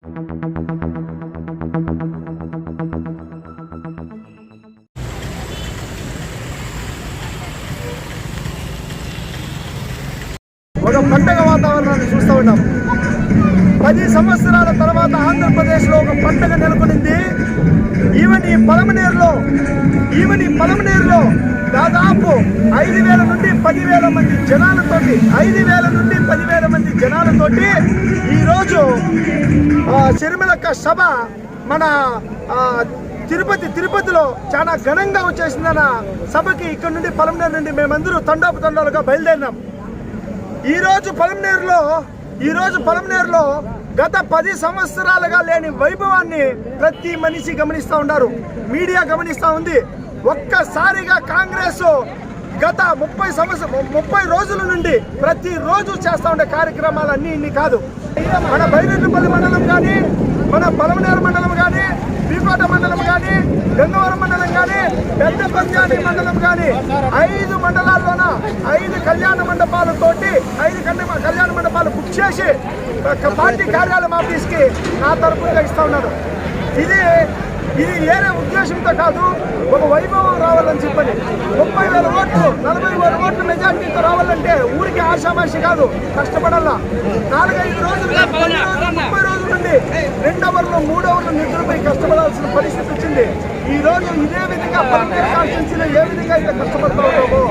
ఒక పండగ వాతావరణాన్ని చూస్తూ ఉన్నాం. 10 సంవత్సరాల తర్వాత ఆంధ్రప్రదేశ్లో ఒక పండగ నెలకొనింది. ఈవెన్ ఈ పలమనేరులో దాదాపు 5,000 నుండి 10,000 మంది జనాలతోటి 5,000 నుండి 10,000 మంది జనాలతోటి ఈరోజు షర్మిలక్క సభ మన తిరుపతిలో చాలా ఘనంగా వచ్చేసిందన్న సభకి ఇక్కడ నుండి పలమనేరు నుండి మేమందరూ తండోపతండాలుగా బయలుదేరినాం. ఈరోజు పలమనేరులో గత 10 సంవత్సరాలుగా లేని వైభవాన్ని ప్రతి మనిషి గమనిస్తూ ఉన్నారు, మీడియా గమనిస్తూ ఉంది. ఒక్కసారిగా కాంగ్రెస్ గత 30 రోజుల నుండి ప్రతిరోజు చేస్తూ ఉండే కార్యక్రమాలు అన్నీ కాదు. మన బైరెడ్డిపల్లి మండలం కానీ, మన పలమనేరు మండలం కానీ, బీకోట మండలం కానీ, గంగవరం మండలం కానీ, పెద్ద పంజాని మండలం కానీ 5 మండలాల్లోన 5 కళ్యాణ మండపాలతోటి 5 కళ్యాణ మండపాలు బుక్ చేసి పార్టీ కార్యాలయం ఆఫీస్కి నా తరపున ఇస్తూ ఉన్నారు. ఇది ఏరే ఉద్దేశంతో కాదు, ఒక వైభవం రావాలని చెప్పని 30,000 ఓట్లు 40,000 ఓట్లు మెజార్టీతో రావాలంటే ఊరికి ఆశామాషి కాదు, కష్టపడాల. 4-5 రోజులు 30 రోజుల నుండి 2 అవర్లు 3 అవర్లు నిద్రపై కష్టపడాల్సిన పరిస్థితి వచ్చింది. ఈ రోజు ఇదే విధంగా పలమనేరు కాన్స్టిట్యున్సీలో ఏ విధంగా అయితే కష్టపడుతున్నామో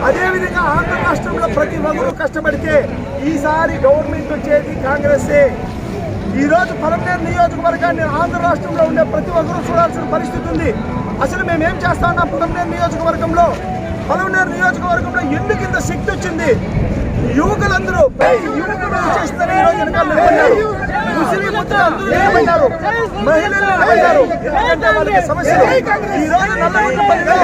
అదే విధంగా ఆంధ్ర రాష్ట్రంలో ప్రతి ఒక్కరూ కష్టపడితే ఈసారి గవర్నమెంట్ వచ్చేది కాంగ్రెసే. ఈ రోజు పలమనేరు నియోజకవర్గాన్ని ఆంధ్ర రాష్ట్రంలో ఉండే ప్రతి ఒక్కరూ చూడాల్సిన పరిస్థితి ఉంది. అసలు మేమేం చేస్తా ఉన్నాం పలమనేరు నియోజకవర్గంలో ఎందుకు ఇంత శక్తి వచ్చింది? యువకులందరూ చేస్తారు, ఈ రోజు నిలబడ్డారు, మహిళలు నిలబడ్డారు. ఎందుకంటే వాళ్ళకి సమస్యలు ఈ రోజు నల్లగొండపల్లిలో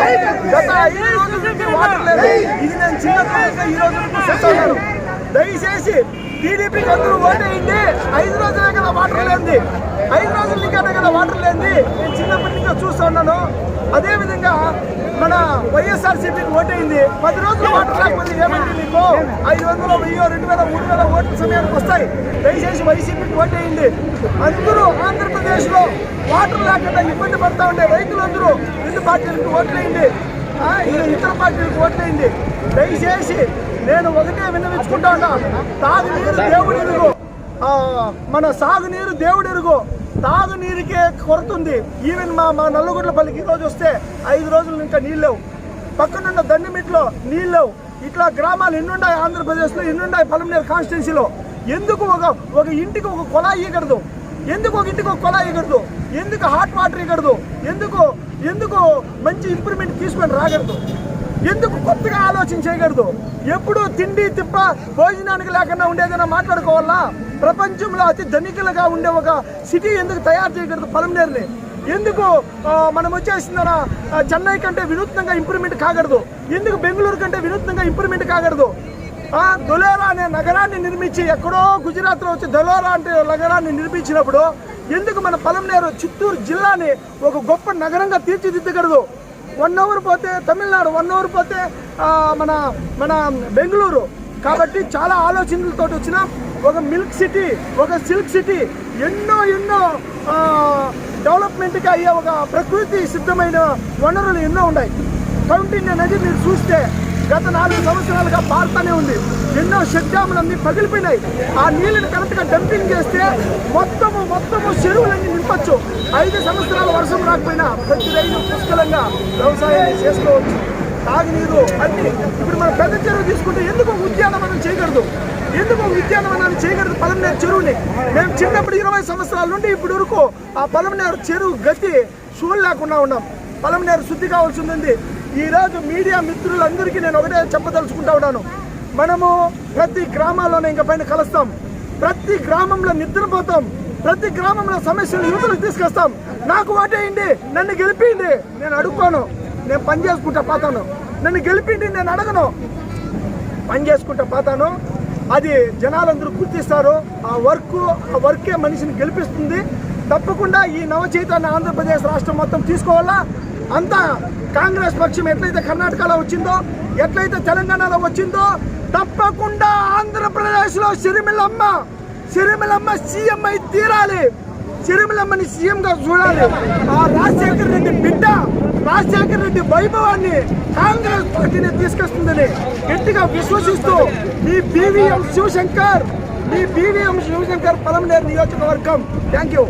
గత 5 రోజుల నుండి వాటర్ లేదు. ఇది నేను చిన్నగా ఈ రోజు చూస్తున్నాను. దయచేసి టీడీపీకి అందరూ ఓటేయండి. 5 రోజులే కదా వాటర్ లేనిది, 5 రోజుల నీకనే కదా వాటర్ లేనిది. నేను చిన్నప్పటి నుంచి చూస్తూ ఉన్నాను. అదేవిధంగా మన వైఎస్ఆర్సీపీకి ఓటేయింది. 10 రోజులు వాటర్ లేకపోతే ఏమంటే మీకు 500, 1000, 2000, 3000 ఓట్ల సమయానికి వస్తాయి. దయచేసి వైసీపీకి ఓటేయండి. అందరూ ఆంధ్రప్రదేశ్లో వాటర్ లేకుండా ఇబ్బంది పడతా ఉండే రైతులందరూ 2 పార్టీలకు ఓట్లేయండి, ఇతర పార్టీలకు ఓట్లేయండి. దయచేసి నేను ఒకటే విన్నవించుకుంటా ఉన్నా, తాగునీరు దేవుడు ఎరుగు, మన సాగునీరు దేవుడు ఎరుగు. తాగునీరుకే కొరత ఉంది. ఈవెన్ మా నల్లగొండపల్లికి ఈరోజు వస్తే 5 రోజులు ఇంకా నీళ్ళు లేవు. పక్కనున్న దండిమిట్లో నీళ్ళు లేవు. ఇట్లా గ్రామాలు ఎన్నున్నాయి ఆంధ్రప్రదేశ్లో, ఎన్నున్నాయి పలమనేరు కాన్స్టిట్యున్సీలో. ఎందుకు ఒక ఇంటికి ఒక కొలాయి ఇవ్వకూడదు? ఎందుకు ఒక ఇంటికి ఒక కొలాయి ఇవ్వకూడదు? ఎందుకు హాట్ వాటర్ ఇవ్వకూడదు? ఎందుకు మంచి ఇంప్రూవ్మెంట్ తీసుకొని రాకూడదు? ఎందుకు కొత్తగా ఆలోచన చేయకూడదు? ఎప్పుడు తిండి తిప్ప భోజనానికి లేకుండా ఉండేదైనా మాట్లాడుకోవాలా? ప్రపంచంలో అతి ధనికులుగా ఉండే ఒక సిటీ ఎందుకు తయారు చేయకూడదు పలమనేరుని? ఎందుకు మనం వచ్చేసిన చెన్నై కంటే వినూత్నంగా ఇంప్రూవ్మెంట్ కాకూడదు? ఎందుకు బెంగళూరు కంటే వినూత్నంగా ఇంప్రూవ్మెంట్ కాకూడదు? ధోలేరా అనే నగరాన్ని నిర్మించి, ఎక్కడో గుజరాత్లో వచ్చి ధోలేరా అంటే నగరాన్ని నిర్మించినప్పుడు ఎందుకు మన పలమనేరు చిత్తూరు జిల్లాని ఒక గొప్ప నగరంగా తీర్చిదిద్దకూడదు? 1 అవర్ పోతే తమిళనాడు, 1 అవర్ పోతే మన బెంగళూరు. కాబట్టి చాలా ఆలోచనలతో వచ్చిన ఒక మిల్క్ సిటీ, ఒక సిల్క్ సిటీ, ఎన్నో డెవలప్మెంట్కి అయ్యే ఒక ప్రకృతి సిద్ధమైన వనరులు ఎన్నో ఉన్నాయి. కౌంటిన్య నది మీరు చూస్తే గత 4 సంవత్సరాలుగా పారుతూనే ఉంది. ఎన్నో షెడ్ డ్యాములన్నీ పగిలిపోయినాయి. ఆ నీళ్ళని కరెక్ట్గా డంపింగ్ చేస్తే మొత్తము చెరువులన్నీ నింపచ్చు. 5 సంవత్సరాల వర్షం రాకపోయినా ప్రతి రైతు పుష్కలంగా వ్యవసాయాన్ని చేసుకోవచ్చు. తాగునీరు అన్ని. ఇప్పుడు మన పెద్ద చెరువు తీసుకుంటే ఎందుకు ఉద్యానవనం చేయకూడదు? పలమనేరు చెరువుని మేము చిన్నప్పుడు 20 సంవత్సరాల నుండి ఇప్పుడు వరకు ఆ పలమనేరు చెరువు గతి చూడలేకుండా ఉన్నాం. పలమనేరు శుద్ధి కావాల్సి ఉంది. ఈరోజు మీడియా మిత్రులందరికీ నేను ఒకటే చెప్పదలుచుకుంటా ఉన్నాను. మనము ప్రతి గ్రామాల్లోనే ఇంకా పైన కలుస్తాం, ప్రతి గ్రామంలో నిద్రపోతాం, ప్రతి గ్రామంలో సమస్యలు యువతలకు తీసుకొస్తాం. నాకు ఓటేయండి, నన్ను గెలిపిండి, నేను అడుక్కోను, నేను పని చేసుకుంటా పోతాను. నన్ను గెలిపిండి, నేను అడగను, పని చేసుకుంటా పోతాను. అది జనాలందరూ గుర్తిస్తారు. ఆ వర్కే మనిషిని గెలిపిస్తుంది. తప్పకుండా ఈ నవచైతన్య ఆంధ్రప్రదేశ్ రాష్ట్రం మొత్తం తీసుకోవాలా. అంతా కాంగ్రెస్ పక్షం ఎట్లయితే కర్ణాటకలో వచ్చిందో, ఎట్లయితే తెలంగాణలో వచ్చిందో, తప్పకుండా ఆంధ్రప్రదేశ్లో షర్మిలమ్మ సీఎం అయి తీరాలి. సిరిమలమ్మని సీఎంగా చూడాలి. ఆ రాజశేఖర రెడ్డి బిడ్డ రాజశేఖర రెడ్డి వైభవాన్ని కాంగ్రెస్ పార్టీని తీసుకొస్తుందని గట్టిగా విశ్వసిస్తూ ఈ బీవీఎం శివశంకర్ పలమనేరు నియోజకవర్గం. Thank you.